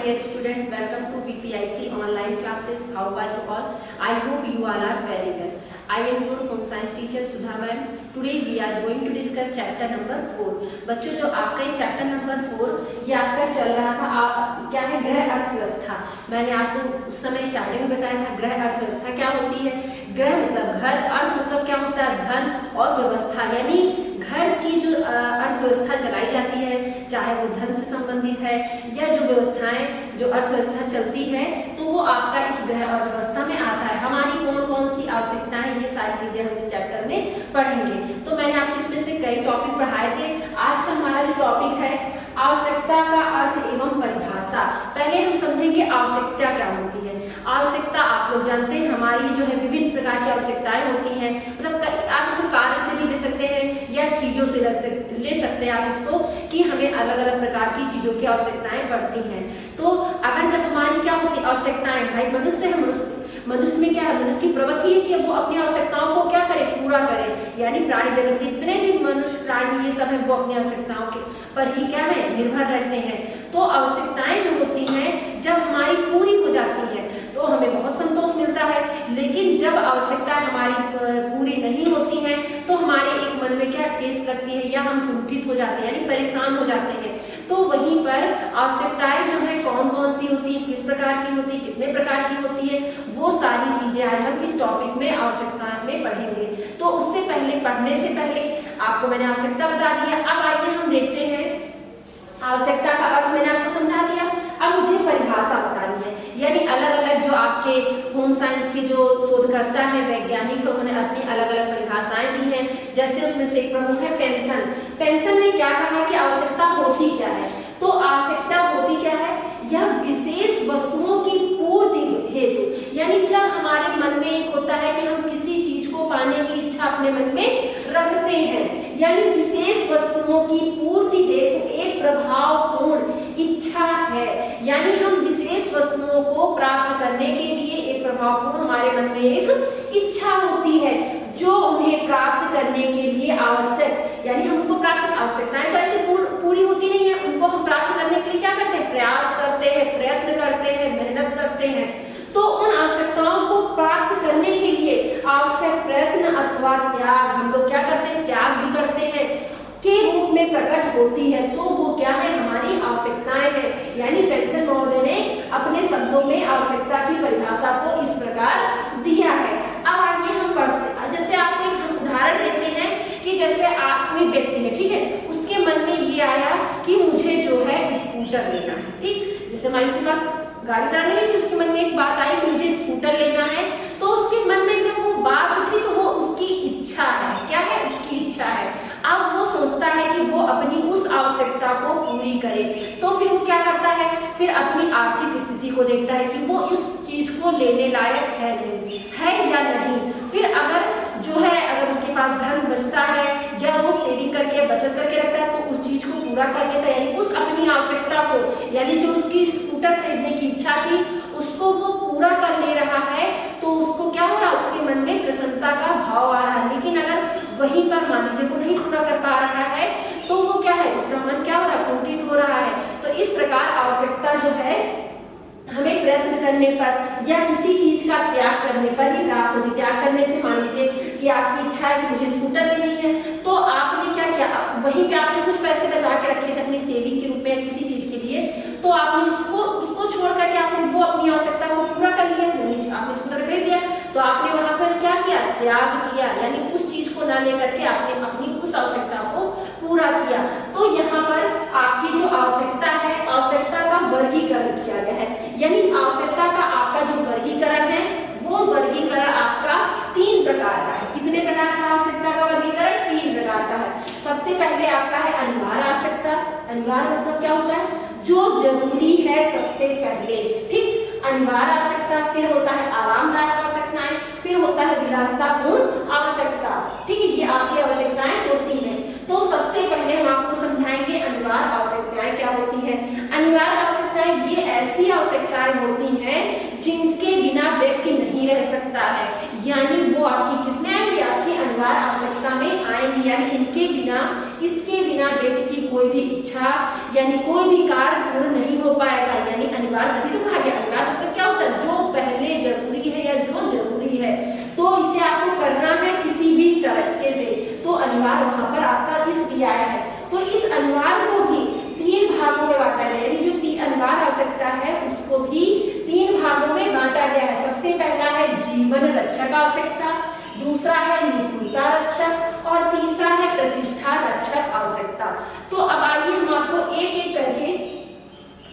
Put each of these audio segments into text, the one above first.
dear student, welcome to BPIC online classes. How are you all? I hope you all are very well. I am your home science teacher Sudha ma'am. Today we are going to discuss chapter number 4. बच्चों, जो आपका ये chapter number 4 ये आपका चल रहा था क्या है, ग्रह अर्थव्यवस्था। मैंने आपको उस समय स्टार्टिंग में बताया था ग्रह अर्थव्यवस्था क्या होती है। ग्रह मतलब घर, अर्थ मतलब क्या होता है, धन, और व्यवस्था यानी घर की जो अर्थव्यवस्था चलाई जाती है, चाहे वो धन से संबंधित है या जो व्यवस्थाएं जो अर्थव्यवस्था चलती है, तो वो आपका इस ग्रह अर्थव्यवस्था में आता है। हमारी कौन कौन सी आवश्यकताएं, ये सारी चीजें हम इस चैप्टर में पढ़ेंगे। तो मैंने आपको इसमें से कई टॉपिक पढ़ाए थे। आज का हमारा जो टॉपिक है आवश्यकता का अर्थ एवं परिभाषा। पहले हम समझेंगे आवश्यकता क्या होती है। आवश्यकता आप लोग जानते हैं हमारी जो है विभिन्न प्रकार की आवश्यकताएं होती हैं। मतलब आप इसको कार्य से भी ले सकते हैं या चीजों से ले सकते हैं आप इसको, कि हमें अलग अलग प्रकार की चीजों की आवश्यकताएं पड़ती हैं। तो अगर जब हमारी क्या होती है आवश्यकताएं, भाई मनुष्य है, मनुष्य में क्या है, मनुष्य की प्रवृत्ति है कि वो अपनी आवश्यकताओं को क्या करे, पूरा करे। यानी प्राणी जगत के जितने भी मनुष्य प्राणी ये सब है वो अपनी आवश्यकताओं के पर ही क्या है, निर्भर रहते हैं। तो आवश्यकताएं जो होती हैं जब हमारी पूरी हो जाती है तो हमें बहुत संतोष मिलता है, लेकिन जब आवश्यकता हमारी पूरी नहीं होती है तो हमारे एक मन में क्या ठेस लगती है या हम कुंठित हो जाते हैं, यानी परेशान हो जाते हैं। तो वहीं पर आवश्यकताएं जो है कौन कौन सी होती है, किस प्रकार की होती है, कितने प्रकार की होती है, वो सारी चीजें आज हम इस टॉपिक में आवश्यकता में पढ़ेंगे। तो उससे पहले, पढ़ने से पहले आपको मैंने आवश्यकता बता दी है। अब आइए हम देखते हैं आवश्यकता का अर्थ मैंने आपको समझा दिया। अब मुझे परिभाषा बतानी है, यानी अलग अलग जो आपके होम साइंस के जो शोधकर्ता है, वैज्ञानिक है, उन्होंने अपनी अलग अलग परिभाषाएं दी हैं। जैसे उसमें से एक प्रमुख है पेंशन। पेंशन ने क्या कहा है कि आवश्यकता होती क्या है। तो आवश्यकता होती क्या है, यह विशेष वस्तुओं की पूर्ति हेतु, यानी जब हमारे मन में एक होता है कि हम किसी चीज को पाने की इच्छा अपने मन में रखते हैं, यानी विशेष वस्तुओं की पूर्ति हेतु एक प्रभावपूर्ण इच्छा है। यानी हम विशेष वस्तुओं को प्राप्त करने के लिए एक प्रभावपूर्ण हमारे मन में एक इच्छा होती है जो उन्हें प्राप्त करने के लिए आवश्यक, यानी हमको प्राप्त आवश्यकताएं तो ऐसे पूरी होती नहीं है, उनको हम प्राप्त करने के लिए क्या करते हैं, प्रयास करते हैं, प्रयत्न करते हैं, मेहनत करते हैं। तो उन आवश्यकताओं को प्राप्त करने के लिए आवश्यक प्रयत्न अथवा त्याग, हम लोग क्या करते हैं, त्याग भी करते हैं, के रूप में प्रकट होती है। तो वो क्या है, हमारी आवश्यकताएं हैं। यानी पेंशन महोदय ने अपने शब्दों में आवश्यकता की परिभाषा को इस प्रकार दिया है। अब आगे हम पढ़ते हैं। जैसे आपको एक उदाहरण देते हैं कि जैसे आप कोई व्यक्ति है, ठीक है, उसके मन में ये आया कि मुझे जो है स्कूटर लेना है। ठीक, जैसे हमारे पास गाड़ी कर रही थी, उसके मन में एक बात आई कि मुझे स्कूटर लेना है। तो उसके मन में जब वो बात उठी तो वो उसकी इच्छा है, क्या है, उसकी इच्छा है। अब वो सोचता है कि वो अपनी उस आवश्यकता को पूरी करे। तो फिर वो क्या करता है, फिर अपनी आर्थिक स्थिति को देखता है कि वो उस चीज को लेने लायक है नहीं है या नहीं। फिर अगर जो है, अगर उसके पास धन बचता है या वो सेविंग करके बचत करके रखता है तो उस चीज को पूरा कर लेता है, यानी उस अपनी आवश्यकता को, यानी जो उसकी स्कूटर खरीदने की इच्छा थी उसको वो पूरा कर ले रहा है। तो उसको क्या हो रहा है, उसके मन में प्रसन्नता का भाव आ रहा है। लेकिन अगर वहीं पर मान लीजिए वो नहीं पूरा कर पा रहा है तो वो क्या है, उसका मन क्या हो रहा है, कुंठित हो रहा है। तो इस प्रकार आवश्यकता जो है हमें प्रयत्न करने पर या किसी चीज का त्याग करने पर ही प्राप्त होती। त्याग करने से मान लीजिए कि आपकी इच्छा है कि मुझे स्कूटर लेनी है, तो आपने क्या किया, वहीं पे आपने कुछ पैसे बचा के रखे थे अपनी सेविंग के रूप में किसी चीज के लिए, तो आपने उसको छोड़ करके आपने वो अपनी आवश्यकता को पूरा कर लिया, नहीं आपने स्कूटर खरीद लिया, तो आपने वहां पर क्या किया, त्याग किया, यानी उस चीज को ना लेकर के आपने अपनी उस आवश्यकता को पूरा किया। तो यहाँ पर आपकी जो आवश्यकता है, आवश्यकता का वर्गीकरण किया गया है। यानी आवश्यकता का आपका जो वर्गीकरण है वो वर्गीकरण आपका 3 प्रकार का है। कितने प्रकार का आवश्यकता का वर्गीकरण, 3 प्रकार का है। सबसे पहले आपका है अनिवार्य आवश्यकता। अनिवार्य मतलब क्या होता है, जो जरूरी है सबसे पहले। ठीक, अनिवार्य आवश्यकता, फिर होता है आरामदायक आवश्यकताएं, फिर होता है विलासितापूर्ण आवश्यकता। ठीक है, ये आपकी आवश्यकताएं होती हैं। तो सबसे पहले हम आपको समझाएंगे अनिवार्य आवश्यकताएं क्या होती हैं। अनिवार्य आवश्यकताएं ये ऐसी आवश्यकताएं होती हैं जिनके बिना व्यक्ति नहीं रह सकता है, यानी वो आपकी किसमें आएंगे, आपकी अनिवार्य आवश्यकता में आएंगी। यानी इनके बिना, इसके बिना व्यक्ति की कोई भी इच्छा यानी कोई भी कार्य पूर्ण नहीं हो पाएगा। यानी अनिवार्य तभी तो कहा गया, अनिवार्य मतलब क्या होता है, जो पहले जरूरी है या जो जरूरी है तो इसे आपको करना है किसी भी तरीके से, तो अनिवार्य वहां पर आपका इस दिया है। तो इस अनिवार्य को भी 3 भागों में बांटा गया, यानी जो अनिवार्य आवश्यकता है उसको भी 3 भागों में बांटा गया है। सबसे पहला है जीवन रक्षक आवश्यकता, दूसरा है निपुणता रक्षक और तीसरा है प्रतिष्ठा रक्षक आवश्यकता। तो अब आइए हम आपको एक एक करके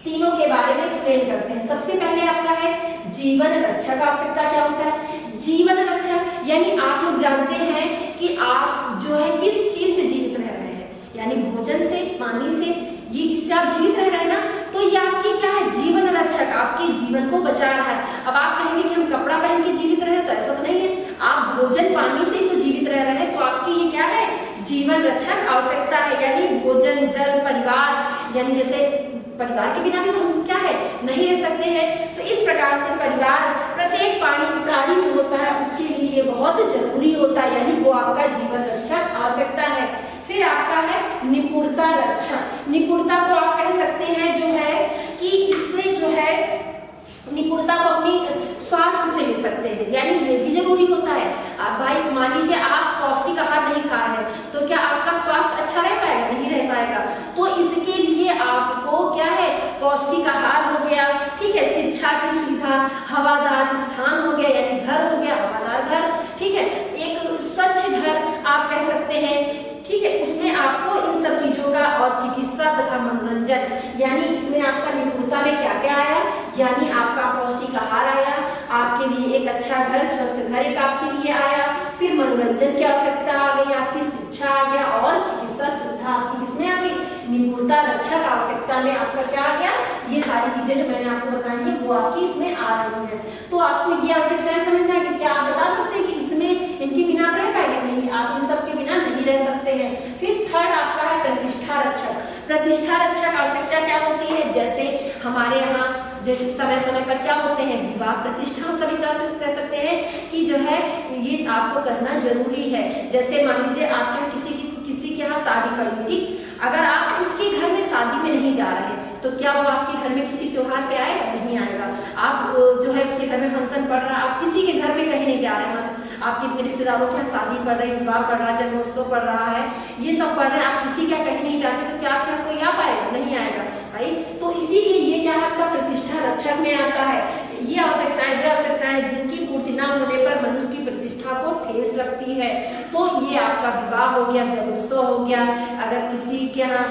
तीनों के बारे में एक्सप्लेन करते हैं। सबसे पहले आपका है जीवन रक्षक आवश्यकता। क्या होता है जीवन रक्षक, यानी आप लोग जानते हैं कि आप जो है किस चीज से जीवित रह रहे हैं, यानी भोजन से, पानी से, ये इससे आप जीवित रह रहे हैं ना, तो ये आपकी क्या है जीवन रक्षक, आपके जीवन को बचा रहा है। अब आप कहेंगे कि हम कपड़ा पहन के जीवित रहे, तो ऐसा तो नहीं है, आप भोजन पानी से तो जीवित रह रहे हैं, तो आपकी ये क्या है जीवन रक्षक आवश्यकता है। यानी भोजन, जल, परिवार, यानी जैसे परिवार के बिना भी तो हम क्या है नहीं रह सकते हैं, तो इस प्रकार से परिवार प्रत्येक प्राणी जो होता है उसके लिए ये बहुत जरूरी होता है, यानी वो आपका जीवन रक्षक आवश्यकता है। फिर आपका है निपुणता रक्षक। निपुणता को आप कह सकते हैं जो है कि इसमें जो है निपुणता को अपनी स्वास्थ्य से ले सकते हैं, यानी ये भी जरूरी होता है। आप भाई मान लीजिए आप पौष्टिक आहार नहीं खा रहे हैं, तो क्या आपका स्वास्थ्य अच्छा रह पाएगा? नहीं रह पाएगा। तो इसके लिए आपको क्या है पौष्टिक आहार हो गया, ठीक है, शिक्षा की सुविधा, हवादार स्थान हो गया, यानी घर हो गया, हवादार घर, ठीक है, एक स्वच्छ घर आप कह सकते हैं, ठीक है, उसमें आपको इन सब चीजों का और चिकित्सा तथा मनोरंजन, यानी इसमें आपका निपुणता में क्या क्या आया, यानी आपका पौष्टिक आहार आया, आपके लिए एक अच्छा घर, स्वस्थ घर एक आपके लिए आया, फिर मनोरंजन की आवश्यकता आ गई, आपकी शिक्षा आ गया और चिकित्सा सुविधा आपकी किसमें आ गई निपुणता रक्षक आवश्यकता में आपका क्या आ गया। ये सारी चीजें जो मैंने आपको बताई है वो आपकी इसमें आ रही है। तो आपको ये आवश्यकता समझ में आ गई, क्या आप बता सकते हैं कि इसमें इनके बिना आप रह पाएंगे? नहीं, आप इन सब के बिना नहीं रह सकते हैं। फिर थर्ड आपका है प्रतिष्ठा रक्षक। प्रतिष्ठा रक्षक आवश्यकता क्या होती है, जैसे हमारे यहाँ जो समय समय पर क्या होते हैं विवाह प्रतिष्ठा, कभी कह सकते हैं कि जो है ये आपको करना जरूरी है। जैसे मान लीजिए आपके किसी के यहाँ शादी पड़ी, ठीक, अगर आप उसके घर में शादी में नहीं जा रहे तो क्या वो आपके घर में किसी त्योहार पे आएगा? नहीं आएगा। आप जो है उसके घर में फंक्शन पड़ रहा है, आप किसी के घर में कहीं नहीं जा रहे हैं, मतलब आपके रिश्तेदारों के यहाँ शादी पड़ रही है, विवाह पड़ रहा है, जन्मोत्सव पड़ रहा है, ये सब पड़ रहे हैं, आप किसी के कहीं नहीं जाते, तो क्या आपके यहाँ कोई आ पाएगा? नहीं आएगा भाई। तो इसीलिए ये क्या है आपका प्रतिष्ठा रक्षक में आता है। ये आवश्यकताएं जिनकी पूर्ति न होने पर मनुष्य की प्रतिष्ठा को ठेस लगती है। तो ये आपका विवाह हो गया, जन्मोत्सव हो गया, अगर किसी के यहाँ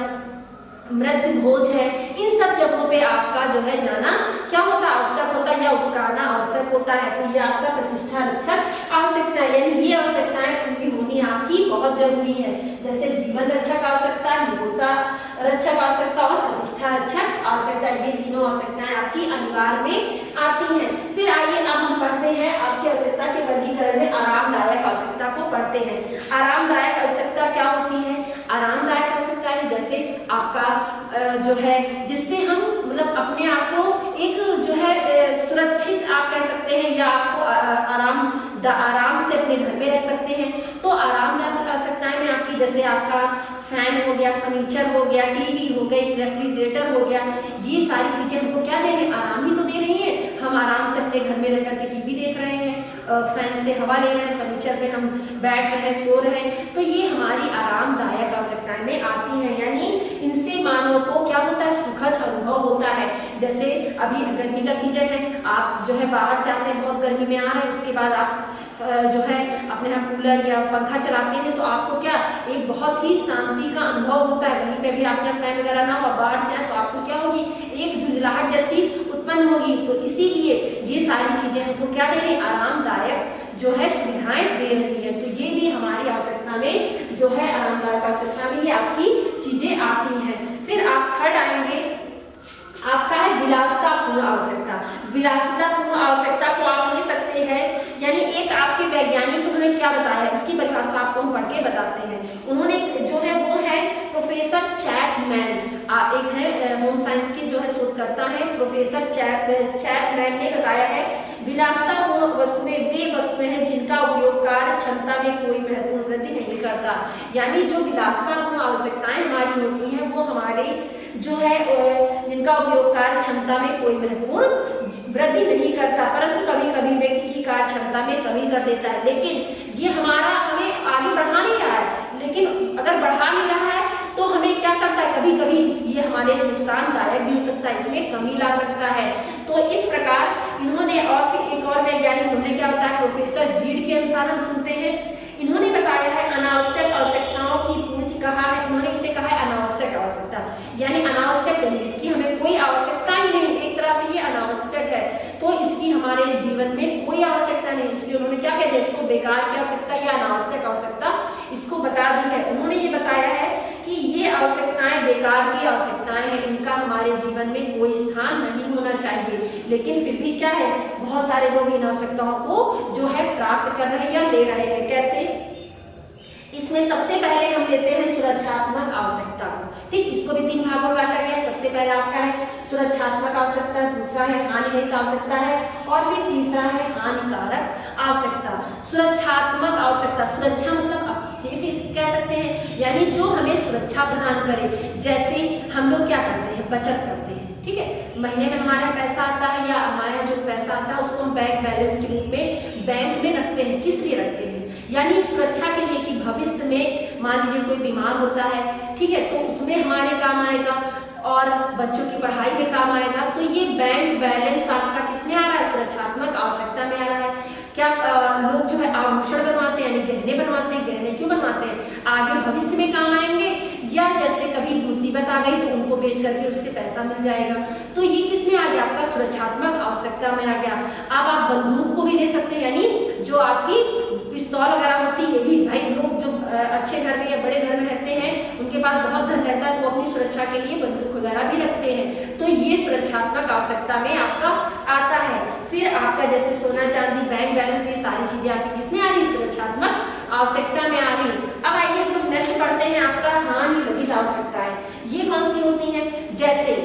मृत्यु भोज है, इन सब जगहों पे आपका जो है जाना क्या होता है आवश्यक होता है, या उसका आना आवश्यक होता है। तो ये आपका प्रतिष्ठा रक्षक आवश्यकता है, यानी ये आवश्यकताएं पूरी होनी आपकी बहुत जरूरी है। जैसे जीवन रक्षक आवश्यकता, निपुणता रक्षक आवश्यकता और प्रतिष्ठा रक्षक आवश्यकता, ये तीनों आवश्यकताएं आपकी अनिवार्य में आती हैं। फिर आइए अब हम पढ़ते हैं आपकी आवश्यकता के वर्गीकरण में आरामदायक आवश्यकता को पढ़ते हैं। आरामदायक आवश्यकता क्या होती है? आरामदायक आवश्यकता है जैसे आपका जो है जिससे हम मतलब अपने आप को एक जो है सुरक्षित आप कह सकते हैं, या आपको आराम से अपने घर में रह सकते हैं। तो आरामदायक आवश्यकताएं में आपकी जैसे आपका फैन हो गया, फर्नीचर हो गया, टीवी हो गई, रेफ्रिजरेटर हो गया, ये सारी चीजें हमको क्या दे रही हैं? आराम ही तो दे रही हैं। हम आराम से अपने घर में रह करके टीवी देख रहे हैं, फैन से हवा ले रहे हैं, फर्नीचर पे हम बैठ रहे हैं, सो रहे हैं, तो ये हमारी आरामदायक आवश्यकताएं में आती हैं। यानी इनसे मानव को क्या होता है सुखद अनुभव होता है। जैसे अभी गर्मी का सीजन है, आप जो है बाहर से आते हैं, बहुत गर्मी में आ रहे हैं, उसके बाद आप जो है अपने यहाँ कूलर या पंखा चलाते हैं, तो आपको क्या एक बहुत ही शांति का अनुभव होता है। वहीं पे भी आपके यहाँ फैन वगैरह ना हो, बाहर से आए तो आपको क्या होगी एक झुंझलाहट जैसी उत्पन्न होगी। तो इसीलिए ये सारी चीजें हमको क्या दे रही है? आरामदायक जो है सुविधाएं दे रही है। तो ये भी हमारी आवश्यकता में जो है आरामदायक आवश्यकता में ये आपकी चीजें आती हैं। फिर आप थर्ड आएंगे, आपका है विलासितापूर्ण आवश्यकता। विलासितापूर्ण आवश्यकता को आप ले सकते हैं, यानी एक आपके वैज्ञानिक उन्होंने क्या बताया है उसकी परिभाषा आपको हम पढ़ के बताते हैं। उन्होंने जो है वो है प्रोफेसर चैपमैन, एक है होम साइंस के जो है शोधकर्ता है प्रोफेसर चैपमैन ने बताया है विलासितापूर्ण वस्तुएं वे वस्तुएं हैं जिनका उपयोग कार्य क्षमता में कोई महत्वपूर्ण वृद्धि नहीं करता। यानी जो विलासितापूर्ण आवश्यकताएं हमारी होती हैं वो हमारे जो है जिनका उपयोग कार्य क्षमता में कोई महत्वपूर्ण वृद्धि नहीं करता, परंतु कभी कभी व्यक्ति की कार्य क्षमता में कमी कर देता है। लेकिन ये हमारा हमें आगे बढ़ा नहीं रहा है, लेकिन अगर बढ़ा नहीं रहा है तो हमें क्या करता है, कभी कभी ये हमारे लिए नुकसानदायक भी हो सकता है, इसमें कमी ला सकता है। तो इस प्रकार इन्होंने, और फिर एक और वैज्ञानिक उन्होंने क्या बताया, प्रोफेसर जीड के अनुसार हम सुनते हैं, इन्होंने बताया है अनावश्यक आवश्यकताओं की पूर्ति कहा है, इन्होंने इसे कहा है अनावश्यक आवश्यकता, यानी अनावश्यक जिसकी हमें कोई आवश्यकता ही नहीं, एक तरह से ये अनावश्यक है, तो इसकी हमारे जीवन में कोई आवश्यकता नहीं, इसलिए उन्होंने क्या कहते हैं, इसको बेकार की आवश्यकता या अनावश्यक आवश्यकता इसको बता दी है। उन्होंने ये बताया है कि ये आवश्यकताएं बेकार की आवश्यकताएं हैं, इनका हमारे जीवन में कोई स्थान नहीं होना चाहिए। लेकिन फिर भी क्या है, बहुत सारे लोग इन आवश्यकताओं को जो है प्राप्त कर रहे हैं या ले रहे हैं। कैसे? इसमें सबसे पहले हम लेते हैं सुरक्षात्मक आवश्यकता को, ठीक, इसको भी 3 भागों में बांटा गया है। सबसे पहले आपका है सुरक्षात्मक आवश्यकता, दूसरा है हानिरहित आवश्यकता है, और फिर तीसरा है हानिकारक आवश्यकता। सुरक्षात्मक आवश्यकता, सुरक्षा मतलब सेफ कह सकते हैं, यानी जो हमें सुरक्षा प्रदान करे। जैसे हम लोग क्या करते हैं, बचत करते हैं, ठीक है, महीने में हमारा पैसा आता है या हमारा जो पैसा आता है उसको हम बैंक बैलेंस के रूप में बैंक में रखते हैं। किस लिए रखते हैं, यानी सुरक्षा के लिए कि भविष्य में मान लीजिए कोई बीमार होता है, ठीक है, तो उसमें हमारे काम आएगा और बच्चों की पढ़ाई में काम आएगा। तो ये बैंक बैलेंस आपका किसमें आ रहा है, सुरक्षात्मक आवश्यकता में आ रहा है। क्या लोग जो है आभूषण बनवाते हैं, यानी गहने बनवाते हैं, गहने क्यों बनवाते हैं, आगे भविष्य में काम आएंगे, या जैसे कभी मुसीबत आ गई तो उनको बेच करके उससे पैसा मिल जाएगा। तो ये किसमें आ गया, आपका सुरक्षात्मक आवश्यकता में आ गया। अब आप बंदूक को भी ले सकते हैं, यानी जो आपकी पिस्तौल वगैरह होती है, ये भी भाई लोग जो अच्छे घर में या बड़े घर में रहते हैं उनके पास बहुत धन रहता है, तो अपनी सुरक्षा के लिए बंदूक वगैरह भी रखते हैं। तो ये सुरक्षात्मक आवश्यकता में आपका आता है। फिर आपका जैसे सोना चांदी बैंक बैलेंस, ये सारी चीजें आपकी किसमें आ रही है, सुरक्षात्मक आवश्यकता में आ रही। अब आइए हम लोग नेक्स्ट पढ़ते हैं आपका हानिरहित आवश्यकताएं। ये कौन सी होती है, जैसे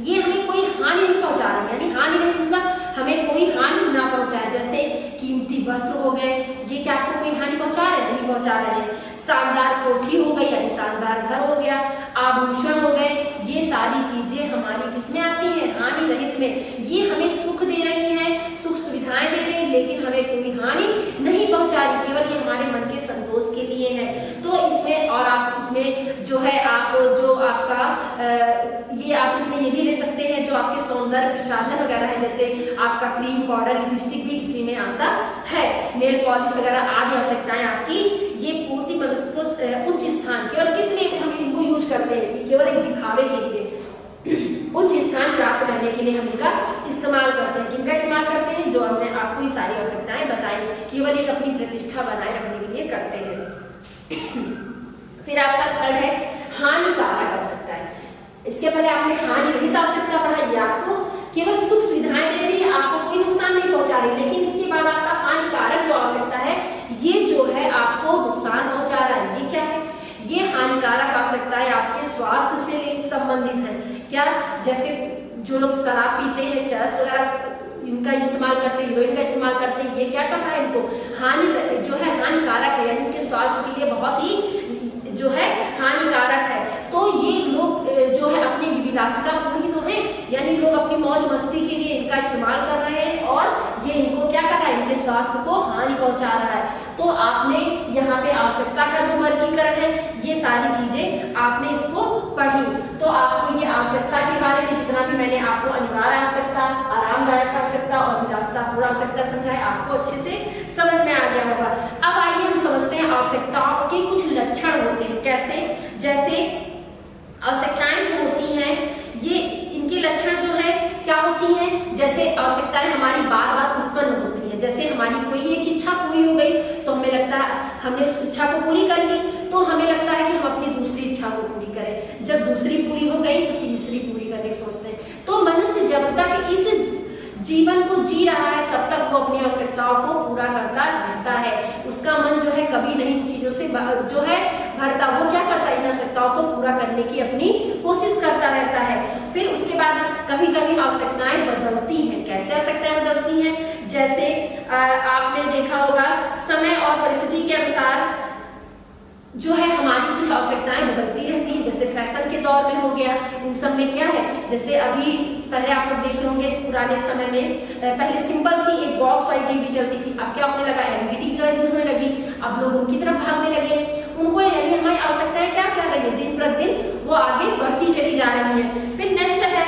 ये हमें कोई हानि नहीं पहुंचा रहे, यानी हानिरहित मतलब हमें कोई हानि ना पहुंचाए। जैसे कीमती वस्त्र हो गए, ये क्या आपको कोई हानि पहुंचा रहे, नहीं पहुंचा रहे हैं। शानदार कोठी हो गई, यानी शानदार घर हो गया, आभूषण हो गए, ये सारी चीजें हमारी किसमें आती हैं, हानिरहित में। ये हमें सुख दे रही हैं, सुख सुविधाएं दे रही हैं, लेकिन हमें कोई हानि नहीं पहुंचा रही, केवल ये हमारे मन के संतोष के लिए है। तो इसमें, और आप इसमें जो है आप जो आपका ये आप इसमें ये भी ले सकते हैं, जो आपके सौंदर्य प्रसाधन वगैरह है, जैसे आपका क्रीम पाउडर लिपस्टिक भी इसी में आता है, नेल पॉलिश वगैरह आदि आवश्यकताएं आपकी ये पूर्ति मनुष्य को उच्च स्थान, केवल किस लिए हम इनको यूज करते हैं, कि केवल एक दिखावे के लिए, उच्च स्थान प्राप्त करने के लिए हम इनका इस्तेमाल करते हैं। किनका इस्तेमाल करते हैं, जो हमने आपको ये सारी आवश्यकताएं बताई, केवल एक अपनी प्रतिष्ठा बनाए रखने के लिए करते हैं। फिर आपका थर्ड है हानिकारक आवश्यकताएं। इसके पहले आपने हानिरहित आवश्यकता पढ़ा, ये आपको केवल सुख सुविधाएं दे रही है, आपको कोई नुकसान नहीं पहुंचा रही। लेकिन इसके बाद आपका हानिकारक जो आवश्यकता है, ये जो है आपको नुकसान पहुंचा रहा है। ये क्या है, ये हानिकारक आवश्यकताएं आपके स्वास्थ्य से संबंधित है। क्या, जैसे जो लोग शराब पीते हैं, चरस वगैरह इनका इस्तेमाल करते हैं, हीरोइन का इस्तेमाल करते हैं, ये क्या कर रहा है, इनको हानि जो है हानिकारक है, यानी इनके स्वास्थ्य के लिए बहुत ही जो है हानिकारक है। तो ये लोग जो है अपनी विलासिता पूरी तो है, यानी लोग अपनी मौज मस्ती के लिए इनका इस्तेमाल कर रहे हैं, और ये इनको क्या कर रहा है, इनके स्वास्थ्य को हानि पहुंचा रहा है। तो आपने यहाँ पे आवश्यकता का जो वर्गीकरण है, ये सारी चीजें आपने इसको पढ़ी। तो आपको ये आवश्यकता के बारे में जितना भी मैंने आपको अनिवार्य आवश्यकता, आरामदायक आवश्यकता और विलासितापूर्ण आवश्यकता समझाए, आपको अच्छे से समझ में आ गया होगा। अब आइए हम समझते हैं आवश्यकताओं के कुछ लक्षण होते हैं। कैसे, जैसे आवश्यकताएं जो होती हैं, ये इनके लक्षण जो है क्या होती हैं, जैसे आवश्यकताएं हमारी बार बार उत्पन्न होती है। जैसे हमारी कोई एक इच्छा पूरी हो गई, तो हमें लगता है हमने उस इच्छा को पूरी कर ली, तो हमें लगता है कि हम अपनी दूसरी इच्छा को पूरी करें। जब दूसरी पूरी हो गई तो तीसरी पूरी करने की सोचते हैं। तो मनुष्य जब तक इस जीवन को जी रहा है, तब तक वो अपनी आवश्यकताओं को पूरा करता रहता है। उसका मन जो है कभी नहीं चीजों से जो है भरता, वो क्या करता है, इन आवश्यकताओं को पूरा करने की अपनी कोशिश करता रहता है। फिर उसके बाद कभी कभी आवश्यकताएं बदलती हैं। कैसे आवश्यकताएं बदलती हैं, जैसे आपने देखा होगा समय और परिस्थिति के अनुसार जो है हमारी कुछ आवश्यकताएं बदलती रहती हैं, जैसे फैशन के दौर में हो गया। इन सब में क्या है, जैसे अभी पहले आप लोग देखे होंगे पुराने समय में पहले सिंपल सी एक बॉक्स वाली टीवी चलती थी, अब क्या होने लगा, एलईडी टीवी का यूज होने लगी। अब लोग उनकी तरफ भागने लगे, उनको यानी हमारी आवश्यकताएं क्या कर रही है, दिन प्रतिदिन वो आगे बढ़ती चली जा रही है। फिर नेक्स्ट है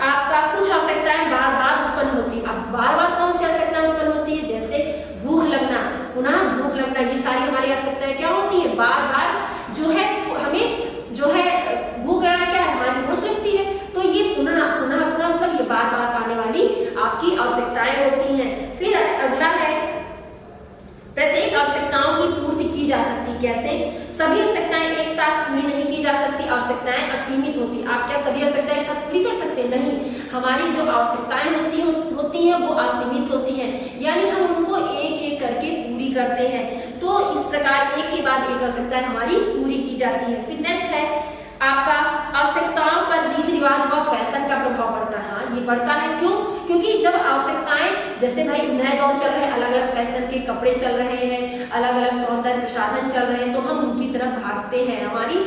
आपका कुछ आवश्यकताएं बार बार उत्पन्न होती है। अब बार बार कौन सी आवश्यकताएं उत्पन्न होती है, जैसे भूख लगना, पुनः भूख लगना, ये सारी हमारी आवश्यकताएं क्या होती है, बार बार जो है हमें जो है भूख लगना क्या है, हमारी भूख लगती है, तो ये पुनः पुनः पुनः मतलब ये बार बार पाने वाली आपकी आवश्यकताएं होती हैं। फिर अगला है प्रत्येक आवश्यकताओं की पूर्ति की जा सकती, कैसे, सभी आवश्यकताएं एक साथ पूरी नहीं की जा सकती, आवश्यकताएं असीमित होती। आप क्या सभी आवश्यकताएं एक साथ पूरी कर सकते हैं, नहीं, हमारी जो आवश्यकताएं होती हैं वो असीमित होती हैं, यानी हम उनको एक एक करके पूरी करते हैं। तो इस प्रकार एक के बाद एक आवश्यकताएं हमारी पूरी की जाती है। फिर नेक्स्ट है आपका आवश्यकताओं पर रीति रिवाज व फैशन का प्रभाव पड़ता है। हाँ, ये पड़ता है, क्यों, क्योंकि जब आवश्यकताएं, जैसे भाई नए दौर चल रहे हैं, अलग अलग फैशन के कपड़े चल रहे हैं, अलग अलग सौंदर्य प्रसाधन चल रहे हैं, तो हम उनकी तरफ भागते हैं। हमारी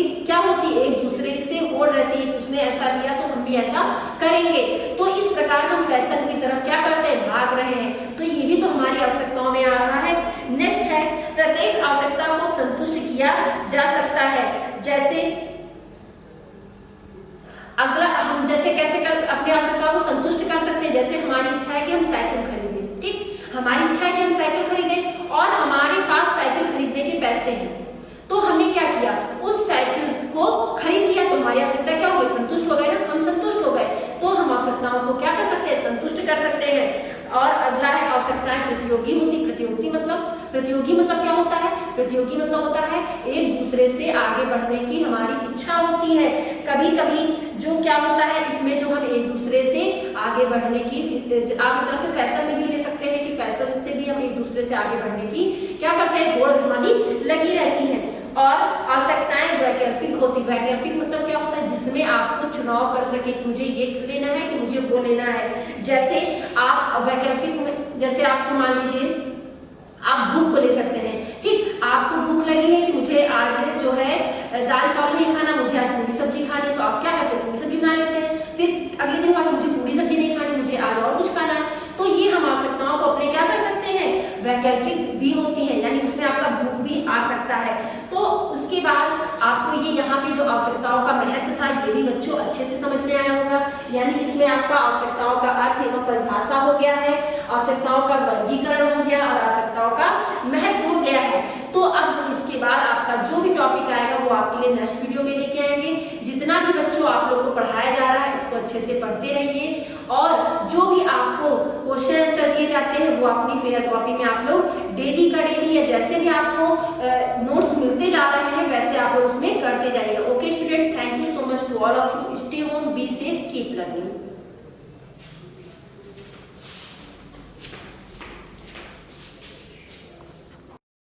एक क्या होती है, एक दूसरे से होड़ रहती है, उसने ऐसा लिया तो हम भी ऐसा करेंगे, तो इस प्रकार हम फैशन की तरफ क्या करते हैं, भाग रहे हैं। तो ये भी तो हमारी आवश्यकताओं में आ रहा है। नेक्स्ट है प्रत्येक आवश्यकता को संतुष्ट किया जा सकता है, जैसे अगला हम जैसे कैसे अपनी आवश्यकताओं को संतुष्ट कर सकते हैं, जैसे हमारी इच्छा है कि हम साइकिल खरीदें, ठीक, हमारी इच्छा है कि हम साइकिल खरीदें और हमारे पास साइकिल खरीदने के पैसे हैं, तो हमने क्या किया, उस साइकिल को खरीद लिया, तो हमारी आवश्यकता क्या हो गई, संतुष्ट हो गए ना, हम संतुष्ट हो गए, तो हम आवश्यकताओं को क्या कर सकते हैं, संतुष्ट कर सकते हैं। और अगला है आवश्यकताएं प्रतियोगी होती, प्रतियोगी मतलब क्या होता है, प्रतियोगी मतलब होता है एक दूसरे से आगे बढ़ने की हमारी इच्छा होती है। कभी कभी जो क्या होता है, इसमें जो हम एक दूसरे से आगे बढ़ने की, आप एक तरह से फैशन में भी ले सकते हैं कि फैशन से भी हम एक दूसरे से आगे बढ़ने की क्या करते हैं, होड़ हमारी लगी रहती है। और आवश्यकताएं वैकल्पिक होती, वैकल्पिक मतलब क्या होता है, जिसमें आपको चुनाव कर सके कि मुझे ये लेना है कि मुझे वो लेना है। जैसे आप वैकल्पिक में, जैसे आपको मान लीजिए आप भूख को ले सकते हैं, ठीक, आपको भूख लगी है कि मुझे आज जो है दाल चावल नहीं खाना, मुझे आज पूरी सब्जी खानी है, तो आप क्या करते हैं, पूरी सब्जी बना लेते हैं। फिर अगले दिन बाद मुझे पूरी सब्जी नहीं खानी, मुझे आज और कुछ खाना है, तो ये हम आवश्यकताओं को अपने क्या कर सकते हैं, वैकल्पिक भी होती है, यानी उसमें आपका भूख भी आ सकता है। तो उसके बाद आपको ये यहाँ पे जो आवश्यकताओं का महत्व था, ये भी बच्चों अच्छे से समझ में आया होगा, यानी इसमें आपका आवश्यकताओं का अर्थ एवं परिभाषा हो गया है, आवश्यकताओं का वर्गीकरण हो गया और आवश्यकताओं का महत्व हो गया है। तो अब हम इसके बाद आपका जो भी टॉपिक आएगा वो आपके लिए नेक्स्ट वीडियो में लेके आएंगे। जितना भी बच्चों आप लोग को पढ़ाया जा रहा है, इसको अच्छे से पढ़ते रहिए, और जो भी आपको क्वेश्चन आंसर दिए जाते हैं वो अपनी फेयर कॉपी में आप लोग डेली का डेली, या जैसे भी आपको नोट्स मिलते जा रहे हैं वैसे आप लोग उसमें करते जाइएगा। Okay student, thank you so much to all of you, stay home, be safe, keep learning.